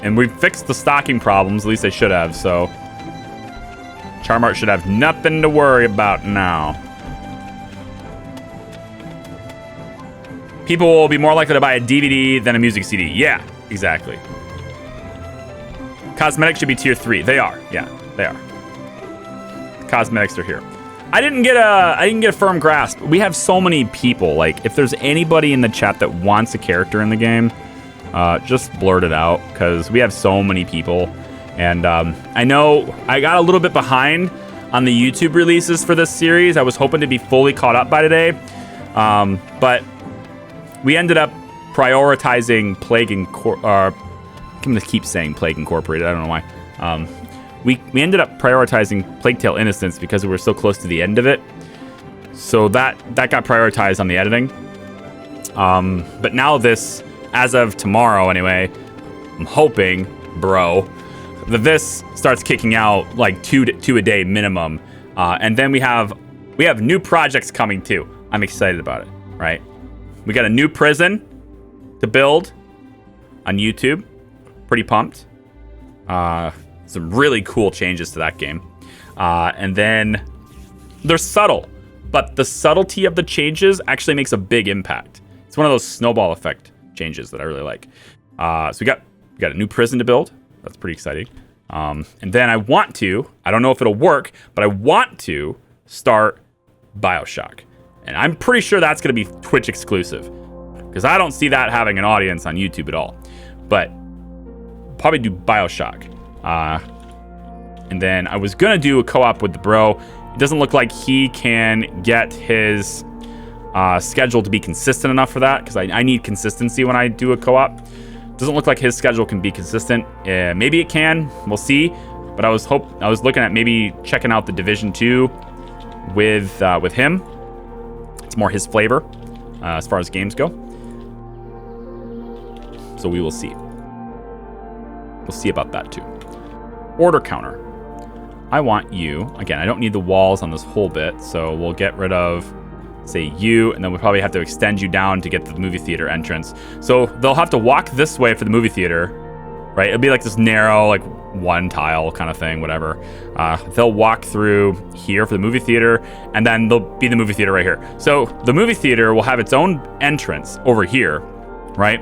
And we've fixed the stocking problems. At least they should have. So Charmart should have nothing to worry about now. People will be more likely to buy a DVD than a music CD. Yeah, exactly. Cosmetics should be tier 3. They are. Yeah, they are. Cosmetics are here. I didn't get a firm grasp. We have so many people. Like, if there's anybody in the chat that wants a character in the game, just blurt it out, because we have so many people. And I know I got a little bit behind on the YouTube releases for this series. I was hoping to be fully caught up by today, but we ended up prioritizing Plague I'm gonna keep saying Plague Incorporated. I don't know why. We ended up prioritizing Plague Tale Innocence because we were so close to the end of it. So that got prioritized on the editing. But now this, as of tomorrow anyway, I'm hoping, bro, that this starts kicking out like two a day minimum. And then we have new projects coming too. I'm excited about it, right? We got a new prison to build on YouTube. Pretty pumped. Some really cool changes to that game. And then they're subtle, but the subtlety of the changes actually makes a big impact. It's one of those snowball effect changes that I really like. So we got a new prison to build. That's pretty exciting. And then I don't know if it'll work, but I want to start BioShock. And I'm pretty sure that's going to be Twitch exclusive, because I don't see that having an audience on YouTube at all. But probably do BioShock. And then I was going to do a co-op with the bro. It doesn't look like he can get his schedule to be consistent enough for that, because I need consistency when I do a co-op. Doesn't look like his schedule can be consistent. Maybe it can. We'll see. But I was looking at maybe checking out the Division 2 with him. It's more his flavor as far as games go. So we will see. We'll see about that too. Order counter. I want you, again, I don't need the walls on this whole bit, so we'll get rid of, say, you, and then we'll probably have to extend you down to get the movie theater entrance. So they'll have to walk this way for the movie theater, right? It'll be like this narrow, like one tile kind of thing, whatever. They'll walk through here for the movie theater, and then there'll be the movie theater right here. So the movie theater will have its own entrance over here, right?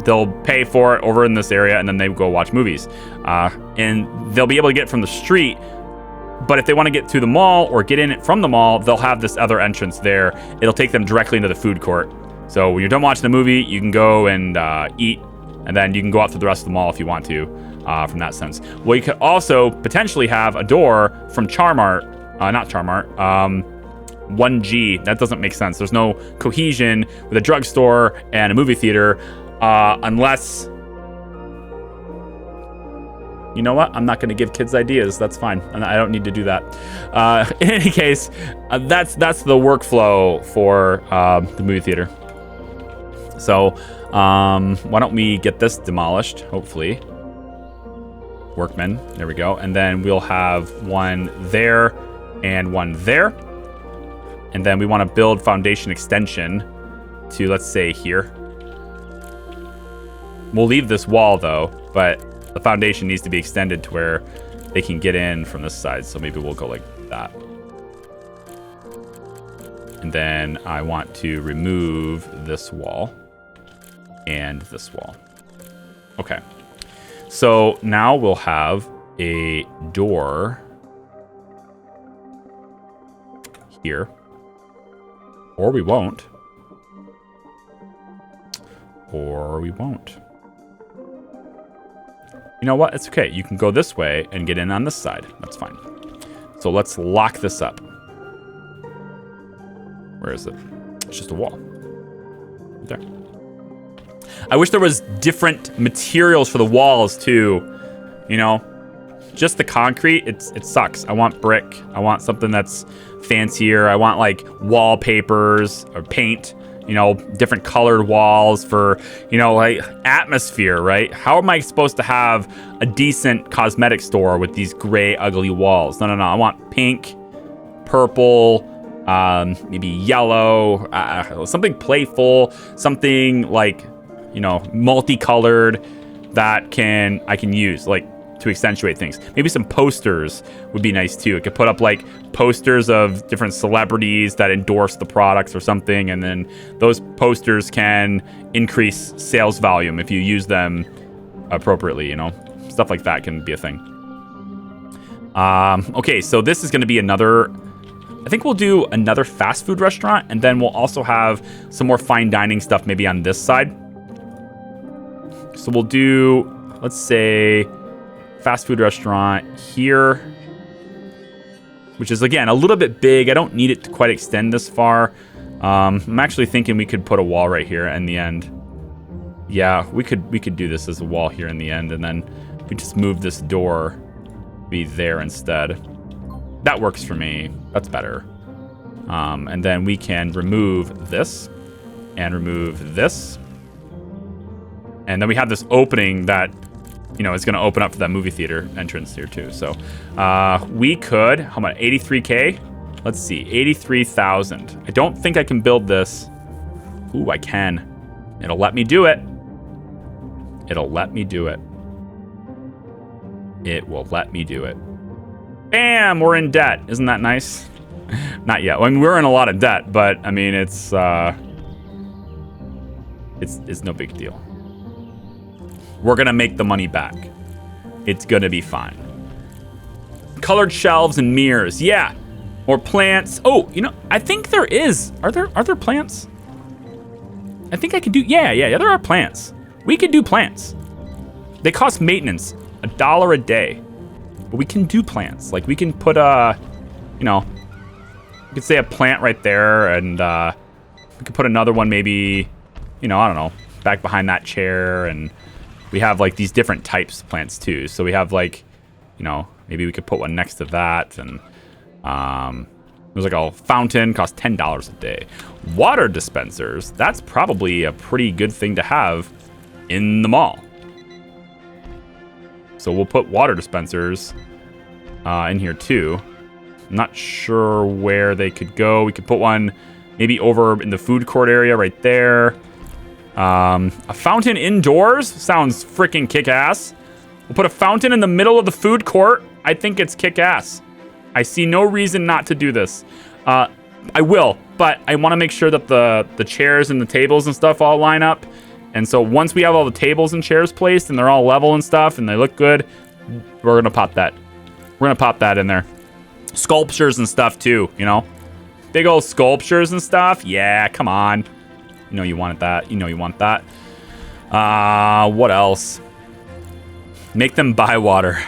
They'll pay for it over in this area, and then they go watch movies. And they'll be able to get from the street, but if they want to get to the mall or get in it from the mall, they'll have this other entrance there. It'll take them directly into the food court. So when you're done watching the movie, you can go and eat, and then you can go out to the rest of the mall if you want to, from that sense. Well, you could also potentially have a door from Charmart, not Charmart, 1G. That doesn't make sense. There's no cohesion with a drugstore and a movie theater, unless... You know what? I'm not going to give kids ideas. That's fine. I don't need to do that. In any case, that's the workflow for the movie theater. So why don't we get this demolished, hopefully. Workmen. There we go. And then we'll have one there and one there. And then we want to build foundation extension to, let's say, here. We'll leave this wall, though, but the foundation needs to be extended to where they can get in from this side. So maybe we'll go like that. And then I want to remove this wall and this wall. Okay. So now we'll have a door here. Or we won't. Or we won't. You know what? It's okay. You can go this way and get in on this side. That's fine. So let's lock this up. Where is it? It's just a wall. Right there. I wish there was different materials for the walls too. You know, just the concrete, it sucks. I want brick. I want something that's fancier. I want like wallpapers or paint. You know, different colored walls for, you know, like atmosphere, right? How am I supposed to have a decent cosmetic store with these gray, ugly walls? No. I want pink, purple, maybe yellow, something playful, something like, you know, multicolored, that I can use, like, to accentuate things. Maybe some posters would be nice too. It could put up like posters of different celebrities that endorse the products or something, and then those posters can increase sales volume if you use them appropriately, you know? Stuff like that can be a thing. Okay, so this is going to be another... I think we'll do another fast food restaurant, and then we'll also have some more fine dining stuff maybe on this side. So we'll do, let's say, fast food restaurant here, which is, again, a little bit big. I don't need it to quite extend this far. I'm actually thinking we could put a wall right here in the end. Yeah, we could do this as a wall here in the end, and then we just move this door be there instead. That works for me. That's better. And then we can remove this and remove this. And then we have this opening that, you know, is going to open up to that movie theater entrance here too. So we could, how much, 83K? Let's see, 83,000. I don't think I can build this. Ooh, I can. It'll let me do it. It'll let me do it. It will let me do it. Bam, we're in debt. Isn't that nice? Not yet. I mean, we're in a lot of debt, but I mean, it's no big deal. We're gonna make the money back. It's gonna be fine. Colored shelves and mirrors. Yeah. More plants. Oh, you know, I think there is. Are there plants? I think I could do. Yeah. There are plants. We could do plants. They cost maintenance, $1 a day, but we can do plants. Like we can put you know, we could say a plant right there, and we could put another one maybe, you know, I don't know, back behind that chair, and we have like these different types of plants too. So we have like, you know, maybe we could put one next to that, and there's like a fountain, costs $10 a day. Water dispensers, that's probably a pretty good thing to have in the mall. So we'll put water dispensers in here too. I'm not sure where they could go. We could put one maybe over in the food court area right there. A fountain indoors sounds freaking kick-ass. We'll put a fountain in the middle of the food court. I think it's kick-ass. I see no reason not to do this. I will, but I want to make sure that the chairs and the tables and stuff all line up. And so once we have all the tables and chairs placed and they're all level and stuff and they look good, we're going to pop that. We're going to pop that in there. Sculptures and stuff too, you know? Big old sculptures and stuff. Yeah, come on. You know you wanted that. You know you want that. What else? Make them buy water.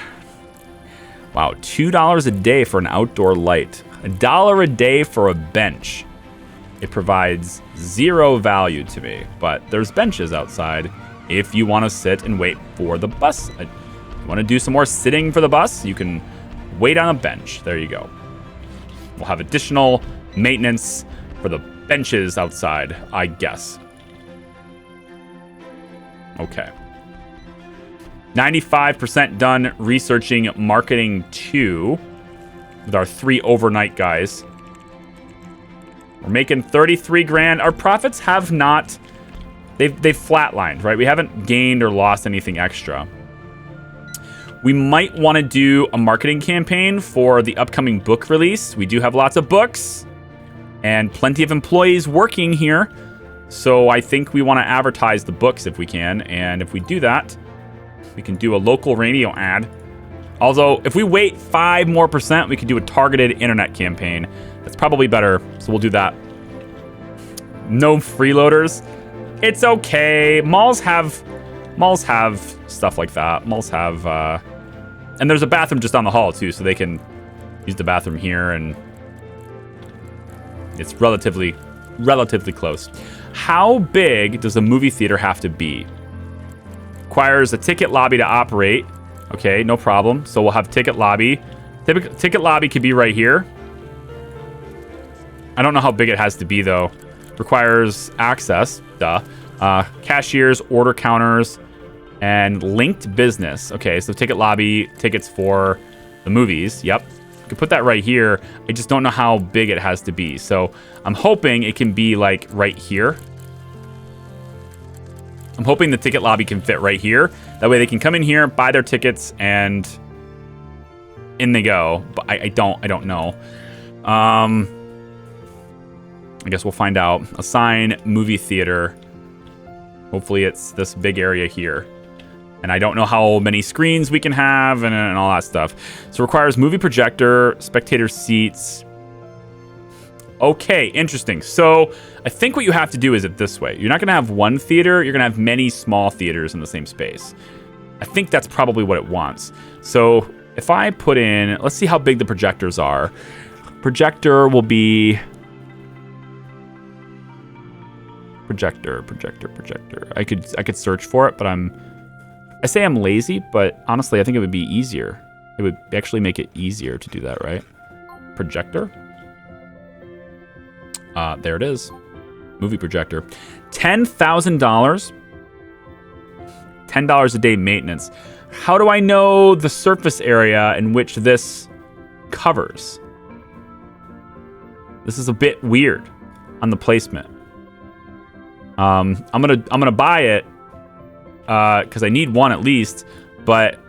Wow, $2 a day for an outdoor light. $1 a day for a bench. It provides zero value to me, but there's benches outside if you want to sit and wait for the bus. You want to do some more sitting for the bus? You can wait on a bench. There you go. We'll have additional maintenance for the benches outside, I guess. Okay. 95% done researching marketing 2 with our 3 overnight guys. We're making 33 grand. Our profits have not, they've flatlined, right? We haven't gained or lost anything extra. We might want to do a marketing campaign for the upcoming book release. We do have lots of books and plenty of employees working here. So I think we want to advertise the books if we can. And if we do that, we can do a local radio ad. Although, if we wait 5% more, we could do a targeted internet campaign. That's probably better, so we'll do that. No freeloaders. It's okay. Malls have stuff like that. Malls have, and there's a bathroom just down the hall too, so they can use the bathroom here, and it's relatively close. How big does a movie theater have to be? Requires a ticket lobby to operate. Okay, no problem. So we'll have ticket lobby. Ticket lobby could be right here. I don't know how big it has to be though. Requires access. Duh. Cashiers, order counters, and linked business. Okay, so ticket lobby, tickets for the movies. Yep. I could put that right here. I just don't know how big it has to be. So I'm hoping it can be like right here. I'm hoping the ticket lobby can fit right here. That way they can come in here, buy their tickets, and in they go. But I don't know. I guess we'll find out. Assign movie theater. Hopefully it's this big area here. And I don't know how many screens we can have and all that stuff. So it requires movie projector, spectator seats. Okay, interesting. So I think what you have to do is it this way. You're not going to have one theater. You're going to have many small theaters in the same space. I think that's probably what it wants. So if I put in, let's see how big the projectors are. Projector will be... Projector. I could search for it, but I say I'm lazy, but honestly, I think it would be easier. It would actually make it easier to do that, right? Projector. There it is. Movie projector. $10,000. $10 a day maintenance. How do I know the surface area in which this covers? This is a bit weird on the placement. I'm gonna buy it because I need one at least, but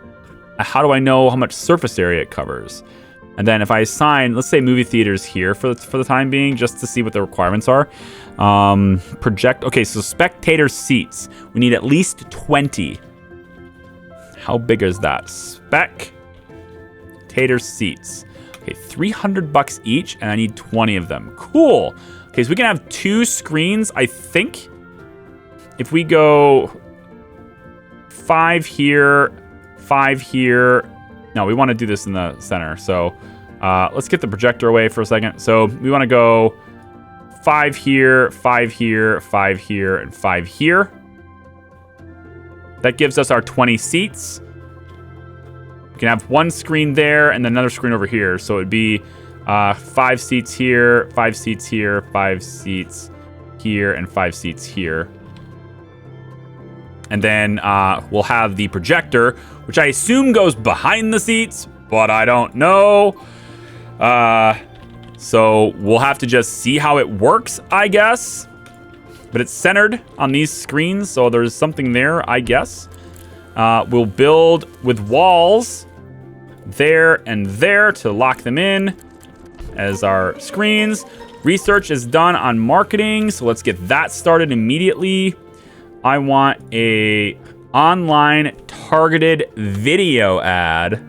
how do I know how much surface area it covers? And then if I assign, let's say movie theaters here for the time being, just to see what the requirements are. Okay, so spectator seats. We need at least 20. How big is that? Spectator seats. Okay, $300 each, and I need 20 of them. Cool. Okay, so we can have 2 screens, I think. If we go 5 here, 5 here. No, we want to do this in the center. So let's get the projector away for a second. So we want to go 5 here, 5 here, 5 here, and 5 here. That gives us our 20 seats. We can have 1 screen there and then another screen over here. So it would be 5 seats here, 5 seats here, 5 seats here, and 5 seats here. And then we'll have the projector, which I assume goes behind the seats, but I don't know. So we'll have to just see how it works, I guess. But it's centered on these screens, so there's something there, I guess. We'll build with walls there and there to lock them in as our screens. Research is done on marketing, so let's get that started immediately. I want a online targeted video ad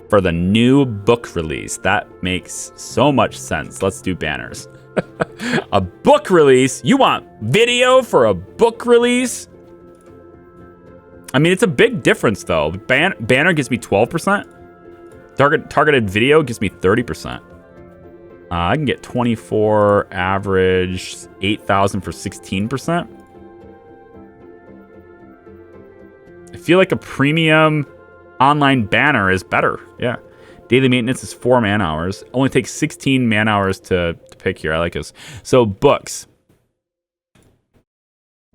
for the new book release. That makes so much sense. Let's do banners. A book release? You want video for a book release? I mean, it's a big difference though. Banner gives me 12%. Targeted video gives me 30%. I can get 24 average, 8,000 for 16%. I feel like a premium online banner is better. Yeah. Daily maintenance is 4 man hours. Only takes 16 man hours to pick here. I like this. So books.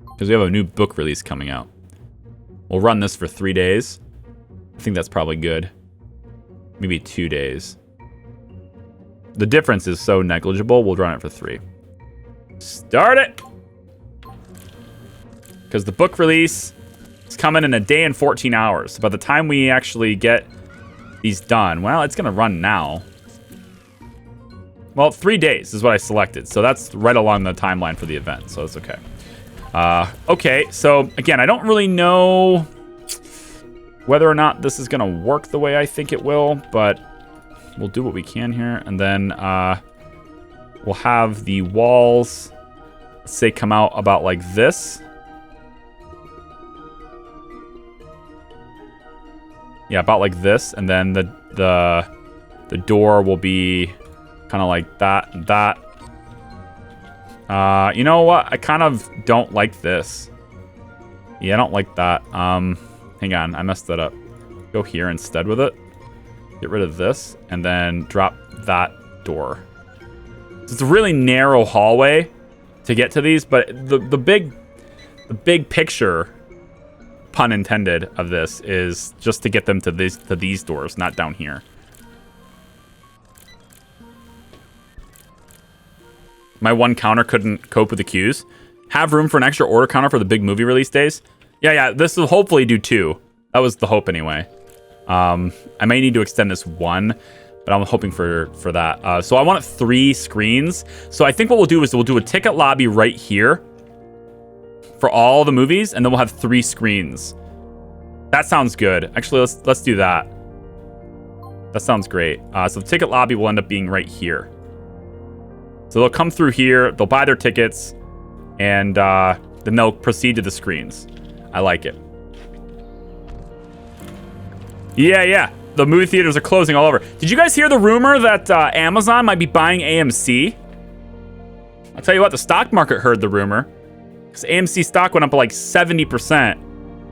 Because we have a new book release coming out. We'll run this for 3 days. I think that's probably good. Maybe 2 days. The difference is so negligible. We'll run it for 3. Start it! Because the book release is coming in a day and 14 hours. So by the time we actually get these done, well, it's going to run now. Well, 3 days is what I selected. So that's right along the timeline for the event. So it's okay. Okay, so again, I don't really know whether or not this is going to work the way I think it will, but we'll do what we can here. And then we'll have the walls, let's say, come out about like this. Yeah, about like this. And then the door will be kind of like that and that. You know what? I kind of don't like this. Yeah, I don't like that. Hang on, I messed that up. Go here instead with it. Get rid of this, and then drop that door. So it's a really narrow hallway to get to these, but the big picture, pun intended, of this is just to get them to these doors, not down here. My one counter couldn't cope with the queues. Have room for an extra order counter for the big movie release days. Yeah. This will hopefully do 2. That was the hope anyway. I may need to extend this 1, but I'm hoping for that. So I want 3 screens. So I think what we'll do is we'll do a ticket lobby right here for all the movies, and then we'll have 3 screens. That sounds good. Actually, let's do that. That sounds great. So the ticket lobby will end up being right here. So they'll come through here, they'll buy their tickets, and then they'll proceed to the screens. I like it. Yeah. The movie theaters are closing all over. Did you guys hear the rumor that Amazon might be buying AMC? I'll tell you what, the stock market heard the rumor. Because AMC stock went up by like 70%.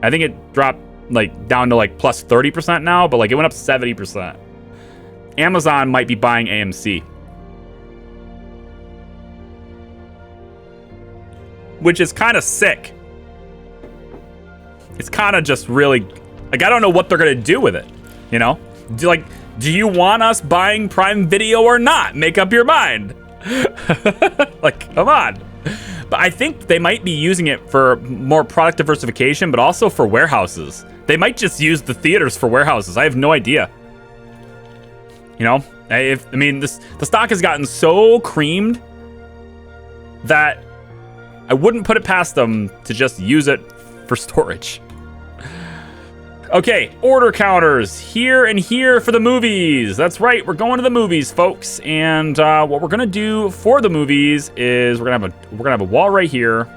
I think it dropped like down to like plus 30% now, but like it went up 70%. Amazon might be buying AMC. Which is kind of sick. It's kind of just really, like, I don't know what they're going to do with it. You know? Do you want us buying Prime Video or not? Make up your mind. Like, come on. But I think they might be using it for more product diversification, but also for warehouses. They might just use the theaters for warehouses. I have no idea. You know? The stock has gotten so creamed that I wouldn't put it past them to just use it for storage. Okay, order counters here and here for the movies. That's right, we're going to the movies, folks. And what we're gonna do for the movies is we're gonna have a wall right here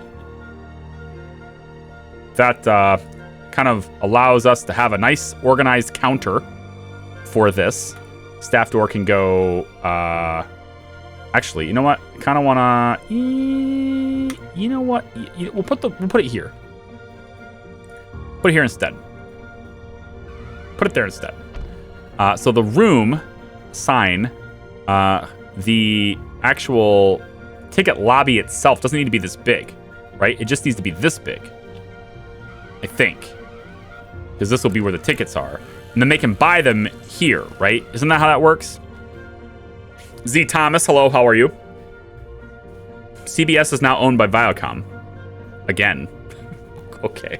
that kind of allows us to have a nice organized counter for this. Staff door can go. Actually, you know what? I kind of wanna. You know what? We'll put it here. Put it here instead. Put it there instead. So the room sign, the actual ticket lobby itself doesn't need to be this big, right? It just needs to be this big, I think, because this will be where the tickets are, and then they can buy them here, right? Isn't that how that works? Z Thomas, hello, how are you? CBS is now owned by Viacom. Again. Okay.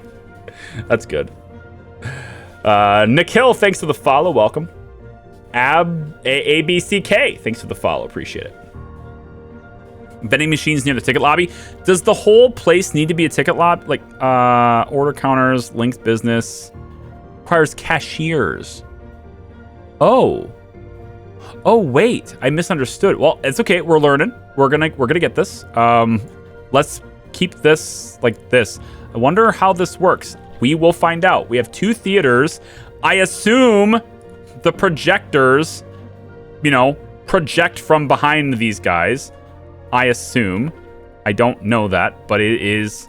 That's good. Nikhil, thanks for the follow. Welcome. ABCK, thanks for the follow. Appreciate it. Vending machines near the ticket lobby. Does the whole place need to be a ticket lobby? Like, order counters, linked business, requires cashiers. Oh, wait, I misunderstood. Well, it's okay. We're learning. We're gonna get this. Let's keep this like this. I wonder how this works. We will find out. We have 2 theaters. I assume the projectors, project from behind these guys. I assume. I don't know that, but it is,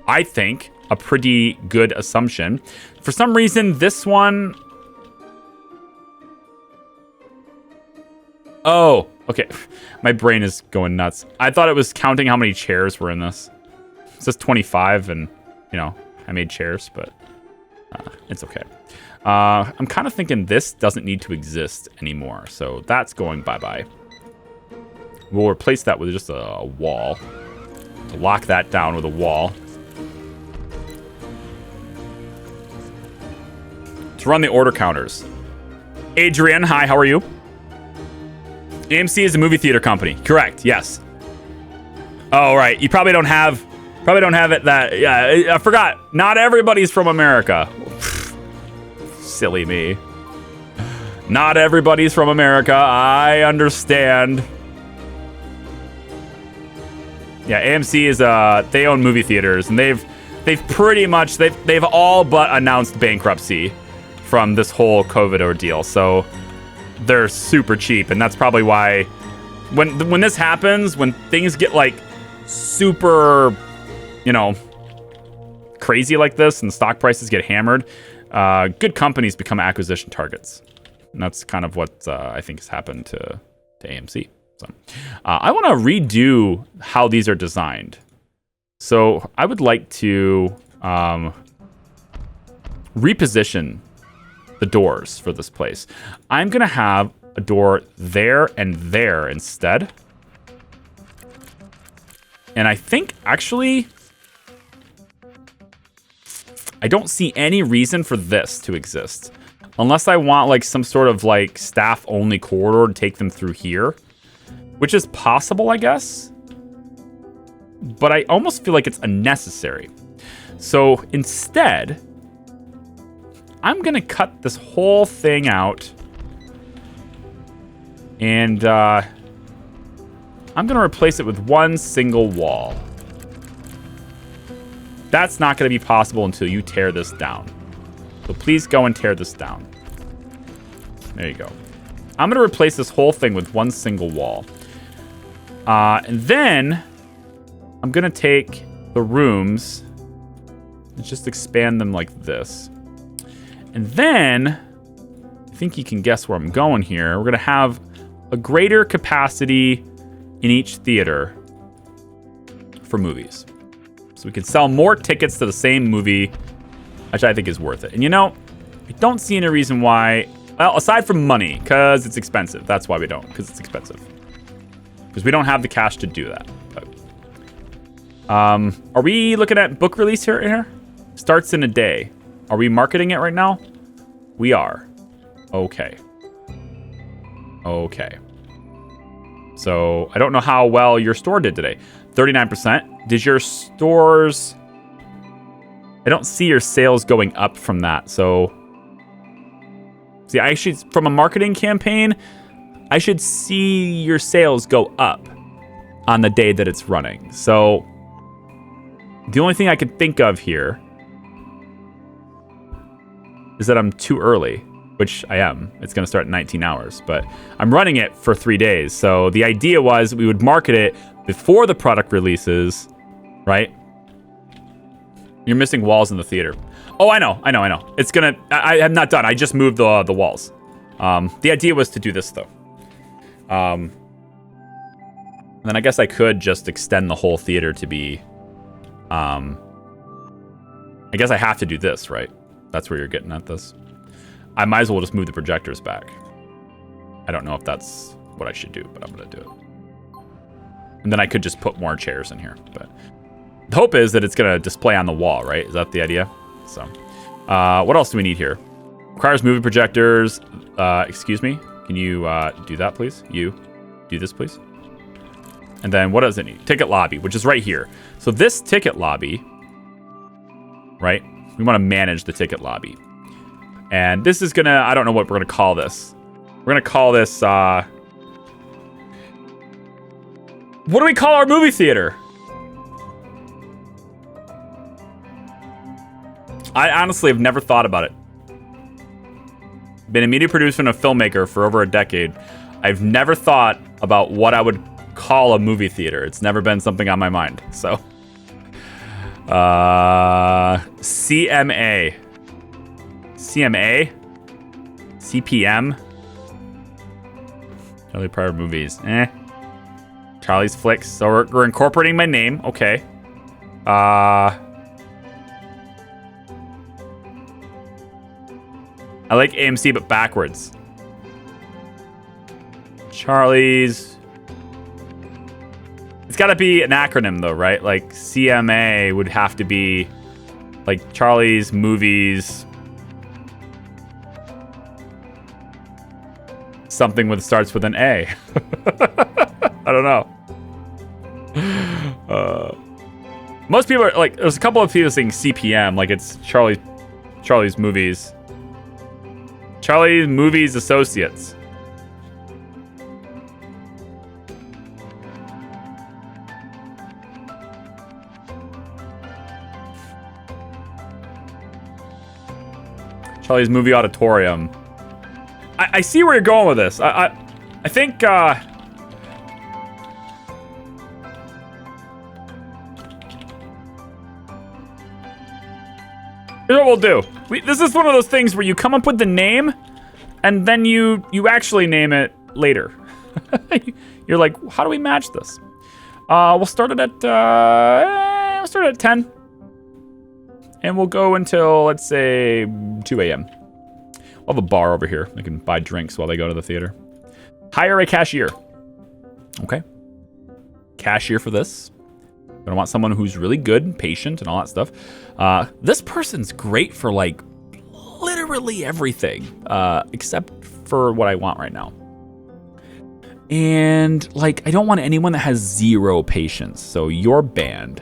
I think, a pretty good assumption. For some reason, this one... Oh, okay. My brain is going nuts. I thought it was counting how many chairs were in this. It says 25 and, I made chairs, but it's okay. I'm kind of thinking this doesn't need to exist anymore, so that's going bye-bye. We'll replace that with just a wall. To lock that down with a wall. To run the order counters. Adrian, hi, how are you? AMC is a movie theater company. Correct, yes. Oh, right. You probably don't have it that... Yeah, I forgot. Not everybody's from America. Silly me. Not everybody's from America. I understand. Yeah, AMC is... they own movie theaters, and they've pretty much... They've all but announced bankruptcy from this whole COVID ordeal, so... They're super cheap, and that's probably why... When this happens, when things get, like, super... crazy like this and stock prices get hammered, good companies become acquisition targets. And that's kind of what I think has happened to AMC. So I want to redo how these are designed. So I would like to reposition the doors for this place. I'm going to have a door there and there instead. And I think, actually... I don't see any reason for this to exist. Unless I want like some sort of like staff only corridor to take them through here. Which is possible, I guess. But I almost feel like it's unnecessary. So instead, I'm going to cut this whole thing out. And I'm going to replace it with one single wall. That's not going to be possible until you tear this down. So please go and tear this down. There you go. I'm going to replace this whole thing with one single wall. And then I'm going to take the rooms and just expand them like this. And then I think you can guess where I'm going here. We're going to have a greater capacity in each theater for movies. So we can sell more tickets to the same movie, which I think is worth it. And you know, I don't see any reason why, well, aside from money, because it's expensive. That's why we don't, because it's expensive. Because we don't have the cash to do that. But, are we looking at book release here? Starts in a day. Are we marketing it right now? We are. Okay. Okay. So I don't know how well your store did today. 39%. Did your stores... I don't see your sales going up from that. So... See, I should... From a marketing campaign, I should see your sales go up on the day that it's running. So... The only thing I can think of here is that I'm too early, which I am. It's going to start in 19 hours, but I'm running it for 3 days. So the idea was we would market it before the product releases, right? You're missing walls in the theater. Oh, I know. It's going to... I am not done. I just moved the walls. The idea was to do this, though. And then I guess I could just extend the whole theater to be... I guess I have to do this, right? That's where you're getting at this. I might as well just move the projectors back. I don't know if that's what I should do, but I'm going to do it. And then I could just put more chairs in here. But the hope is that it's going to display on the wall, right? Is that the idea? So, what else do we need here? Requires movie projectors. Excuse me. Can you do that, please? You do this, please. And then what does it need? Ticket lobby, which is right here. So this ticket lobby, right? We want to manage the ticket lobby. And this is going to, I don't know what we're going to call this. We're going to call this, what do we call our movie theater? I honestly have never thought about it. Been a media producer and a filmmaker for over a decade. I've never thought about what I would call a movie theater. It's never been something on my mind. So, CMA. CMA? CPM? Charlie Pryor movies. Charlie's Flicks. So we're incorporating my name. Okay. I like AMC, but backwards. Charlie's... It's got to be an acronym, though, right? Like, CMA would have to be, like, Charlie's Movies... Something with starts with an A. I don't know. Most people are, like, there's a couple of people saying CPM, like it's Charlie's Movies. Charlie's Movies Associates. Charlie's Movie Auditorium. I see where you're going with this. I think here's what we'll do. This is one of those things where you come up with the name, and then you actually name it later. You're like, how do we match this? We'll start it at 10, and we'll go until, let's say, 2 a.m. We'll have a bar over here. They can buy drinks while they go to the theater. Hire a cashier. Okay. Cashier for this. I want someone who's really good and patient and all that stuff. This person's great for like literally everything, except for what I want right now. And like, I don't want anyone that has 0 patience. So you're banned.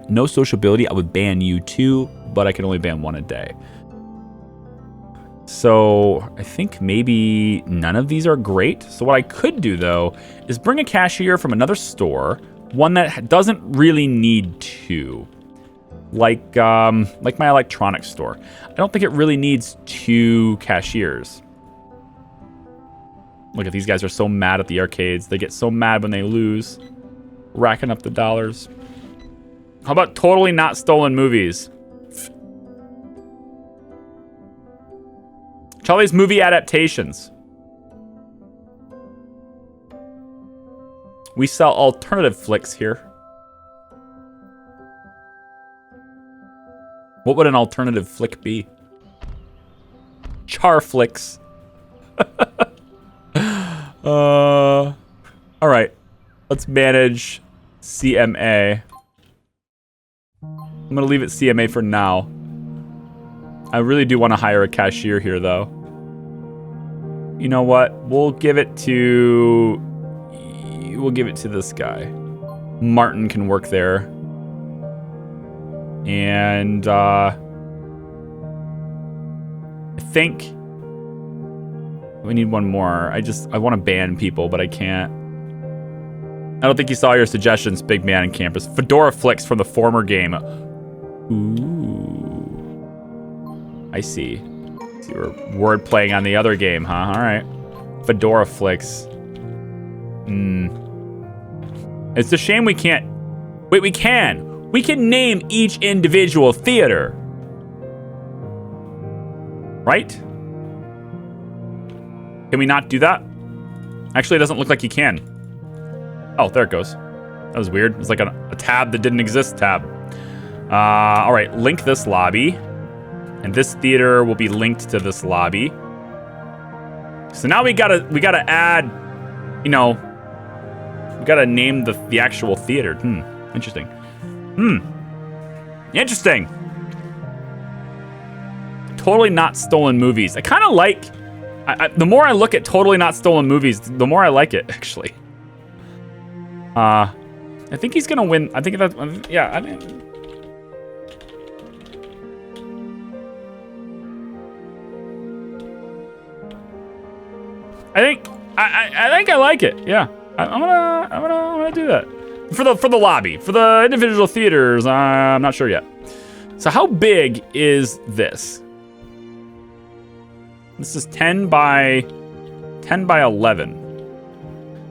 No sociability. I would ban you too, but I can only ban 1 a day. So I think maybe none of these are great. So what I could do though is bring a cashier from another store, one that doesn't really need 2, like my electronics store. I don't think it really needs 2 cashiers. Look at these guys are so mad at the arcades. They get so mad when they lose, racking up the dollars. How about totally not stolen movies? Charlie's movie adaptations. We sell alternative flicks here. What would an alternative flick be? Char flicks. All right. Let's manage CMA. I'm gonna leave it CMA for now. I really do want to hire a cashier here, though. You know what? We'll give it to this guy. Martin can work there. And I think we need one more. I want to ban people, but I can't. I don't think you saw your suggestions, big man in campus. Fedora flicks from the former game. Ooh. I see. So you were word playing on the other game, huh? All right. Fedora flicks. It's a shame we can't. Wait, we can. We can name each individual theater. Right? Can we not do that? Actually, it doesn't look like you can. Oh, there it goes. That was weird. It's like a tab that didn't exist tab. All right, link this lobby. And this theater will be linked to this lobby. So now we gotta add, you know, we gotta name the actual theater. Interesting. Interesting. Totally not stolen movies. I kind of like, the more I look at totally not stolen movies, the more I like it, actually. I think he's gonna win. I think that, yeah, I mean, I think I like it. Yeah, I'm gonna do that for the lobby, for the individual theaters. I'm not sure yet. So how big is this? This is 10 by 11.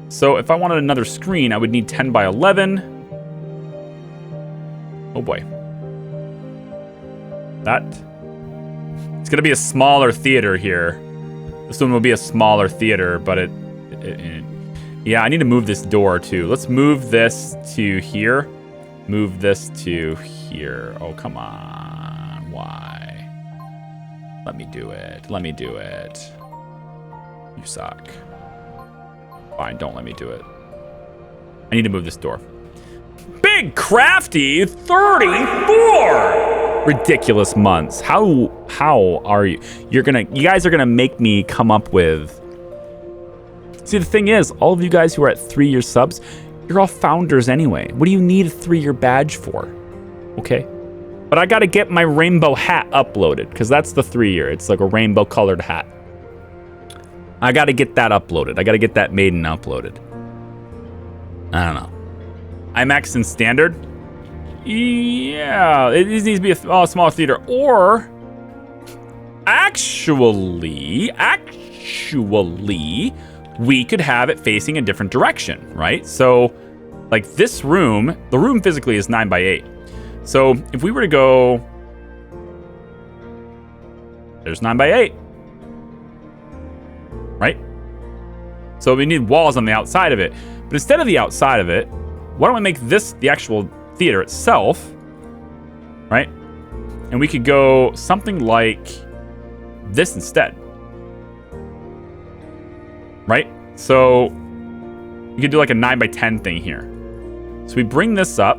So if I wanted another screen, I would need 10 by 11. Oh boy, it's gonna be a smaller theater here. This one will be a smaller theater, but yeah, I need to move this door too. Let's move this to here. Move this to here. Oh, come on. Why? Let me do it. Let me do it. You suck. Fine, don't let me do it. I need to move this door. Big Crafty 34! Ridiculous months. How are you? You guys are gonna make me come up with. See, the thing is, all of you guys who are at 3-year subs, you're all founders anyway. What do you need a 3-year badge for? Okay? But I gotta get my rainbow hat uploaded, because that's the 3-year. It's like a rainbow colored hat. I gotta get that uploaded. I gotta get that made and uploaded. I don't know. IMAX and standard? Yeah, it needs to be a small theater. Or, actually, we could have it facing a different direction, right? So, like this room, the room physically is 9 by 8. So if we were to go, there's 9 by 8, right? So we need walls on the outside of it. But instead of the outside of it, why don't we make this the actual theater itself, right? And we could go something like this instead, right? So we could do like a 9 by 10 thing here. So we bring this up.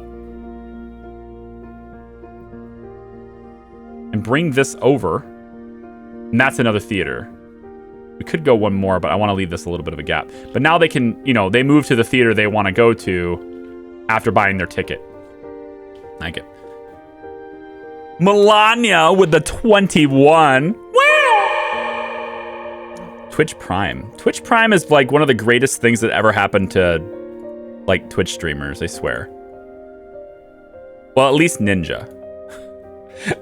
And bring this over. And that's another theater. We could go one more, but I want to leave this a little bit of a gap. But now they can, you know, they move to the theater they want to go to after buying their ticket. Like it. Melania with the 21. Wow! Twitch Prime. Twitch Prime is like one of the greatest things that ever happened to like Twitch streamers, I swear. Well, at least Ninja.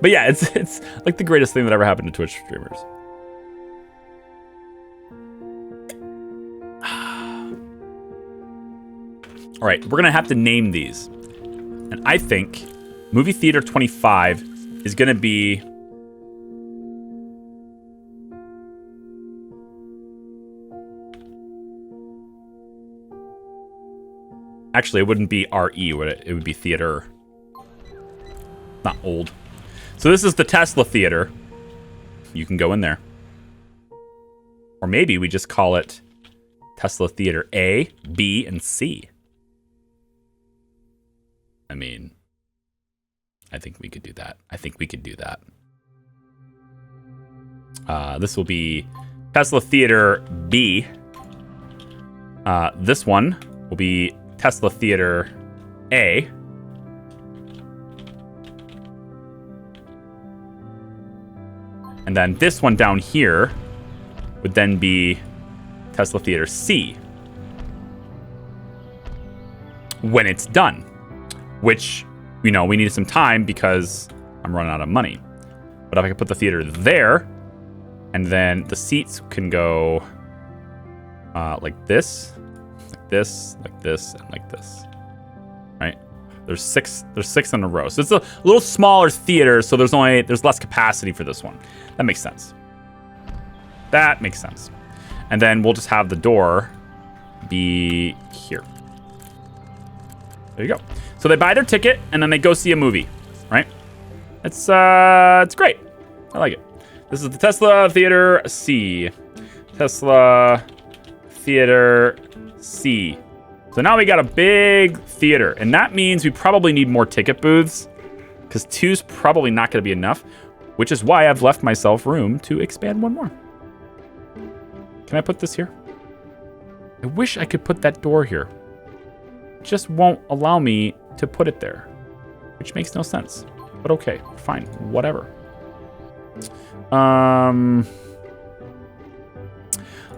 But yeah, it's like the greatest thing that ever happened to Twitch streamers. All right, we're gonna have to name these. And I think Movie Theater 25 is gonna be... Actually, it wouldn't be RE, would it? It would be theater. Not old. So this is the Tesla Theater. You can go in there. Or maybe we just call it Tesla Theater A, B, and C. I mean, I think we could do that. I think we could do that. This will be Tesla Theater B. This one will be Tesla Theater A. And then this one down here would then be Tesla Theater C. When it's done. Which, you know, we need some time because I'm running out of money. But if I could put the theater there, and then the seats can go like this, like this, like this, and like this. Right? There's six in a row. So it's a little smaller theater, so there's less capacity for this one. That makes sense. That makes sense. And then we'll just have the door be here. There you go. So they buy their ticket and then they go see a movie, right? It's great. I like it. This is the Tesla Theater C. Tesla Theater C. So now we got a big theater, and that means we probably need more ticket booths because 2's probably not going to be enough, which is why I've left myself room to expand one more. Can I put this here? I wish I could put that door here. It just won't allow me to put it there, which makes no sense. But okay, fine, whatever.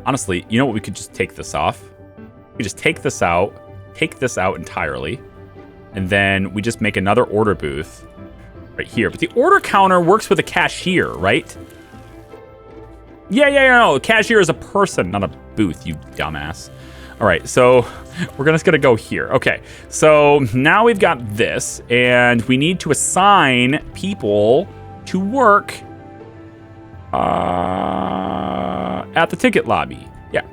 Honestly, you know what? We could just take this off. We just take this out entirely, and then we just make another order booth right here. But the order counter works with a cashier, right? Yeah, no, a cashier is a person, not a booth, you dumbass. All right, so we're just gonna go here. Okay, so now we've got this, and we need to assign people to work at the ticket lobby. Yeah,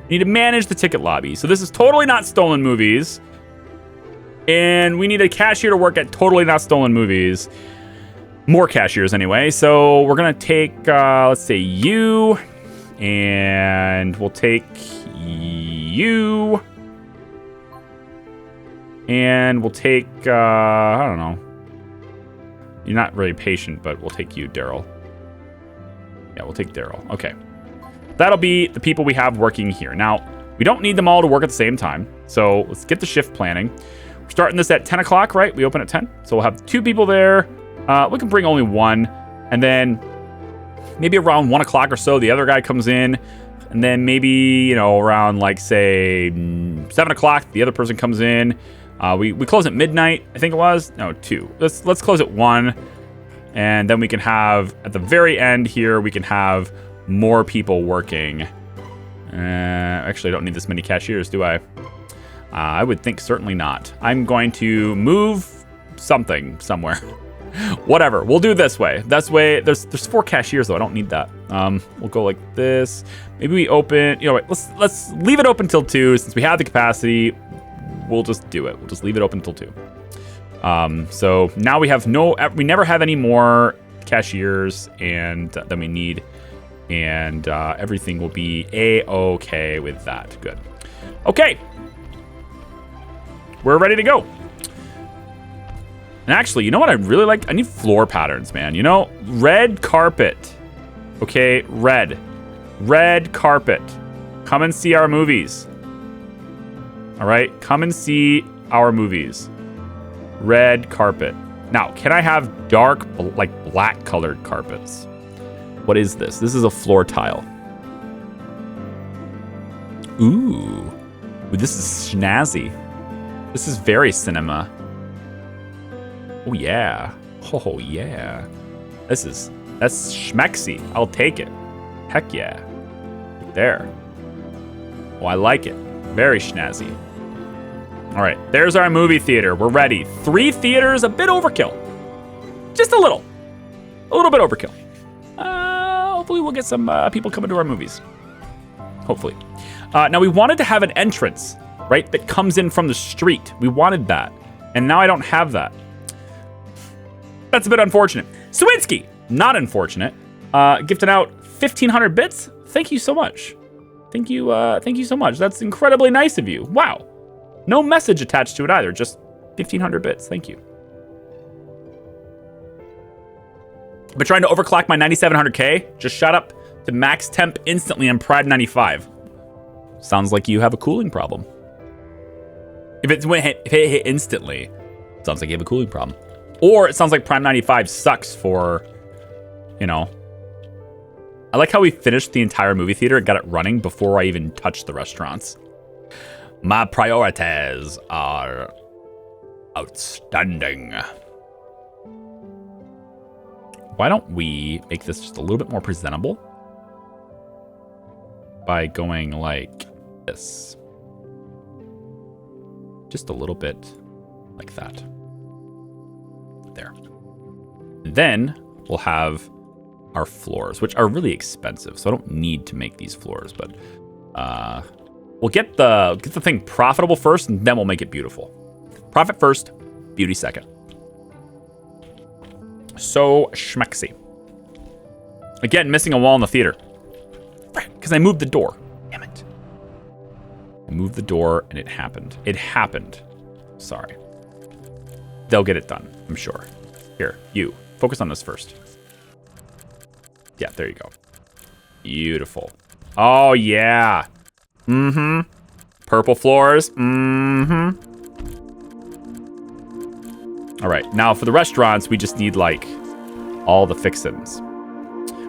we need to manage the ticket lobby. So this is totally not stolen movies, and we need a cashier to work at totally not stolen movies. More cashiers anyway. So we're gonna take, let's say you, and we'll take you, and we'll take, I don't know. You're not really patient, but we'll take you, Daryl. Yeah, we'll take Daryl. Okay. That'll be the people we have working here. Now, we don't need them all to work at the same time. So let's get the shift planning. We're starting this at 10 o'clock, right? We open at 10. So we'll have 2 people there. We can bring only 1. And then maybe around 1 o'clock or so, the other guy comes in. And then maybe, you know, around like, say, 7 o'clock, the other person comes in. We close at midnight, I think it was. No, 2. Let's close at 1. And then we can have, at the very end here, we can have more people working. Actually, I don't need this many cashiers, do I? I would think certainly not. I'm going to move something somewhere. Whatever, we'll do this way. This way, there's 4 cashiers though. I don't need that. We'll go like this. Maybe we open. You know, wait, let's leave it open till 2 since we have the capacity. We'll just do it. We'll just leave it open till 2. So now we never have any more cashiers and than we need, and everything will be a-okay with that. Good. Okay. we're ready to go. And actually, you know what I really like? I need floor patterns, man. You know, red carpet. Okay, red carpet. Come and see our movies. All right, come and see our movies. Red carpet. Now, can I have dark, like black colored carpets? What is this? This is a floor tile. Ooh, this is snazzy. This is very cinema. Oh yeah. Oh yeah. That's schmexy. I'll take it. Heck yeah. There. Oh, I like it. Very snazzy. All right, there's our movie theater. We're ready. 3 theaters, a bit overkill. Just a little bit overkill. Hopefully we'll get some people coming to our movies. Hopefully. Now we wanted to have an entrance, right, that comes in from the street. We wanted that, and now I don't have that. That's a bit unfortunate. Swinsky, not unfortunate. Gifted out 1,500 bits. Thank you so much. Thank you so much. That's incredibly nice of you. Wow. No message attached to it either, just 1,500 bits. Thank you. I've been trying to overclock my 9700K. Just shot up to max temp instantly on Pride 95. Sounds like you have a cooling problem. If it hit instantly, sounds like you have a cooling problem. Or it sounds like Prime 95 sucks for, you know. I like how we finished the entire movie theater and got it running before I even touched the restaurants. My priorities are outstanding. Why don't we make this just a little bit more presentable by going like this? Just a little bit like that. There. Then we'll have our floors, which are really expensive, so I don't need to make these floors, but we'll get the thing profitable first, and then we'll make it beautiful. Profit first, beauty second. So schmexy. Again, missing a wall in the theater. Because I moved the door. Damn it. I moved the door and it happened. It happened. Sorry. They'll get it done, I'm sure. Here, you. Focus on this first. Yeah, there you go. Beautiful. Oh, yeah. Mm-hmm. Purple floors. Mm-hmm. All right, now for the restaurants, we just need like all the fixins.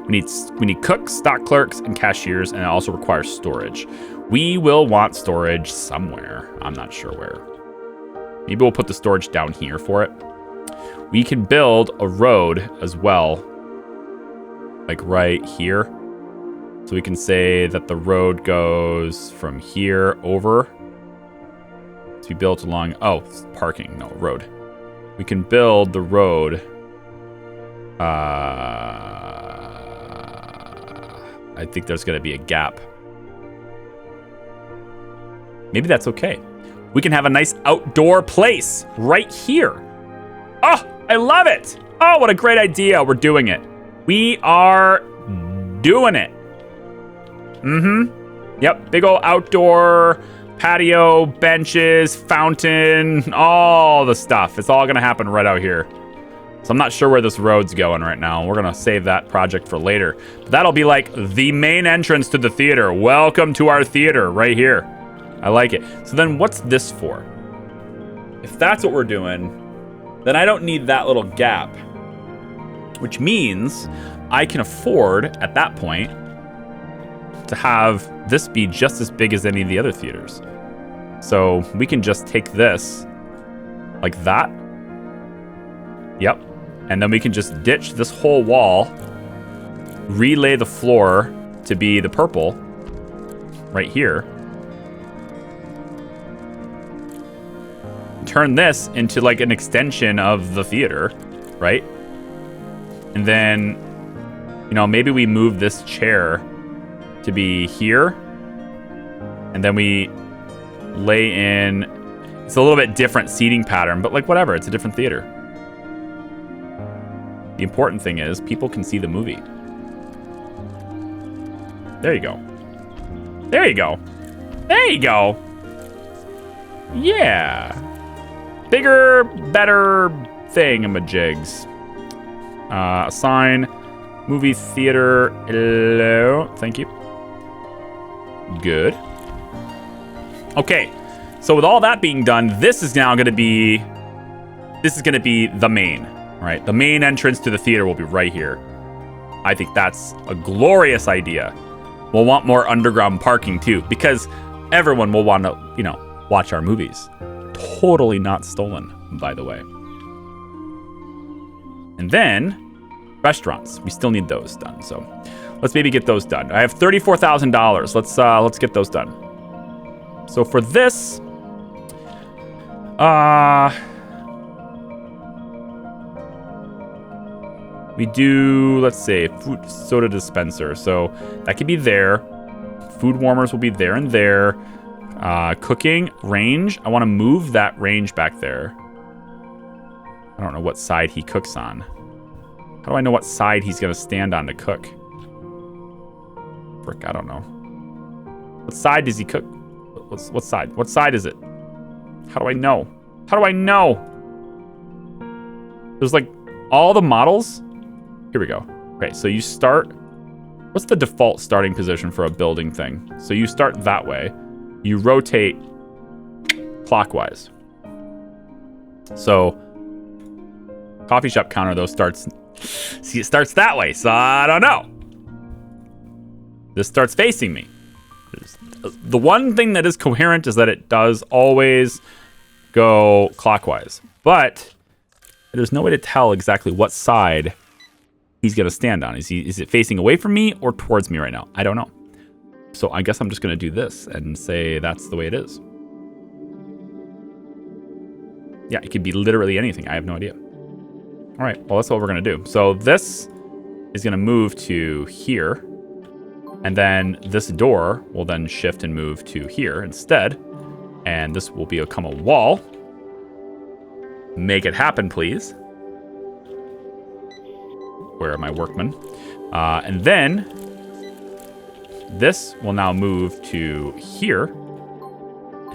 We need cooks, stock clerks, and cashiers, and it also requires storage. We will want storage somewhere. I'm not sure where. Maybe we'll put the storage down here for it. We can build a road as well, like right here. So we can say that the road goes from here over to be built along, oh, parking, no, road. We can build the road. I think there's going to be a gap. Maybe that's okay. We can have a nice outdoor place right here. Oh, I love it. Oh, what a great idea. We're doing it. We are doing it. Mm-hmm. Yep, big old outdoor patio, benches, fountain, all the stuff. It's all gonna happen right out here. So I'm not sure where this road's going right now. We're gonna save that project for later. But that'll be like the main entrance to the theater. Welcome to our theater right here. I like it. So then what's this for? If that's what we're doing, then I don't need that little gap, which means I can afford at that point to have this be just as big as any of the other theaters. So we can just take this like that. Yep. And then we can just ditch this whole wall, relay the floor to be the purple right here. Turn this into like an extension of the theater, right? And then, you know, maybe we move this chair to be here. And then we lay in, it's a little bit different seating pattern, but like whatever, it's a different theater. The important thing is people can see the movie. There you go. There you go. There you go. Yeah. Bigger, better thingamajigs. Assign movie theater. Hello. Thank you. Good. Okay. So with all that being done, this is now going to be the main, right? The main entrance to the theater will be right here. I think that's a glorious idea. We'll want more underground parking too, because everyone will want to, watch our movies. Totally not stolen, by the way. And then restaurants. We still need those done. So let's maybe get those done. I have $34,000. Let's get those done. So for this, we do, let's say, food soda dispenser. So that could be there. Food warmers will be there and there. Cooking range. I want to move that range back there. I don't know what side he cooks on. How do I know what side he's going to stand on to cook? Frick, I don't know. What side does he cook? What side? What side is it? How do I know? How do I know? There's like all the models. Here we go. Okay, so you start. What's the default starting position for a building thing? So you start that way. You rotate clockwise. So coffee shop counter though starts. See, it starts that way. So I don't know. This starts facing me. The one thing that is coherent is that it does always go clockwise, but there's no way to tell exactly what side he's going to stand on. Is it facing away from me or towards me right now? I don't know. So I guess I'm just going to do this and say that's the way it is. Yeah, it could be literally anything. I have no idea. All right, well, that's what we're going to do. So this is going to move to here. And then this door will then shift and move to here instead. And this will become a wall. Make it happen, please. Where are my workmen? And then this will now move to here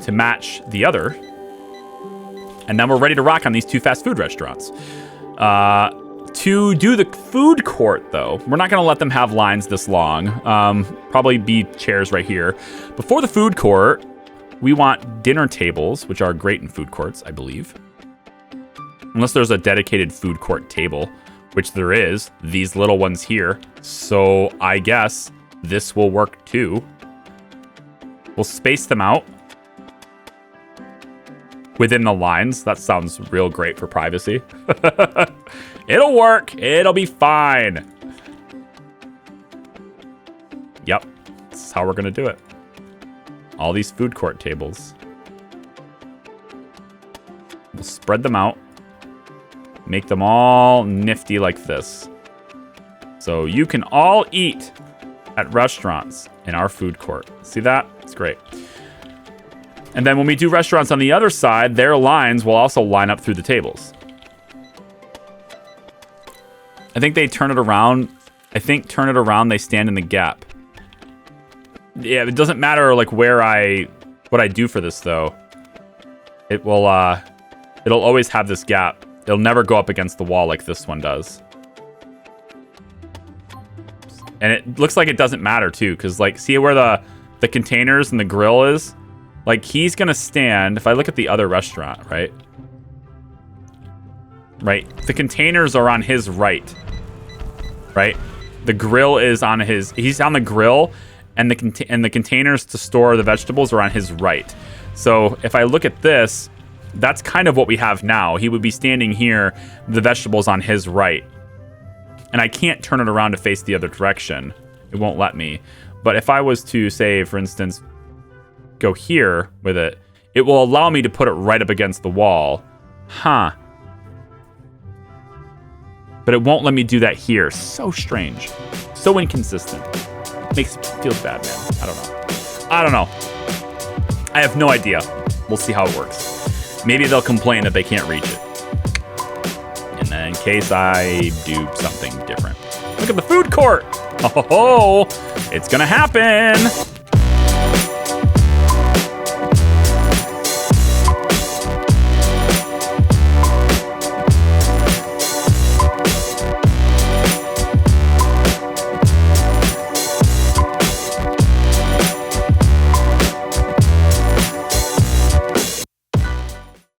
to match the other. And then we're ready to rock on these two fast food restaurants. To do the food court, though, we're not going to let them have lines this long. Probably be chairs right here. Before the food court, we want dinner tables, which are great in food courts, I believe. Unless there's a dedicated food court table, which there is. These little ones here. So I guess this will work too. We'll space them out within the lines. That sounds real great for privacy. It'll work. It'll be fine. Yep. This is how we're going to do it. All these food court tables. We'll spread them out. Make them all nifty like this. So you can all eat at restaurants in our food court. See that? It's great. And then when we do restaurants on the other side, their lines will also line up through the tables. I think they turn it around. They stand in the gap. Yeah, it doesn't matter like what I do for this though. It'll always have this gap. It'll never go up against the wall like this one does. And it looks like it doesn't matter too, because like see where the containers and the grill is? Like he's gonna stand, if I look at the other restaurant, right? Right, the containers are on his right. Right? The grill is on he's on the grill, and the containers to store the vegetables are on his right. So if I look at this, that's kind of what we have now. He would be standing here, the vegetables on his right. And I can't turn it around to face the other direction. It won't let me. But if I was to say, for instance, go here with it, it will allow me to put it right up against the wall. Huh. But it won't let me do that here. So strange. So inconsistent. Feels bad, man. I don't know. I have no idea. We'll see how it works. Maybe they'll complain that they can't reach it. And then in case I do something different. Look at the food court. Oh, it's gonna happen.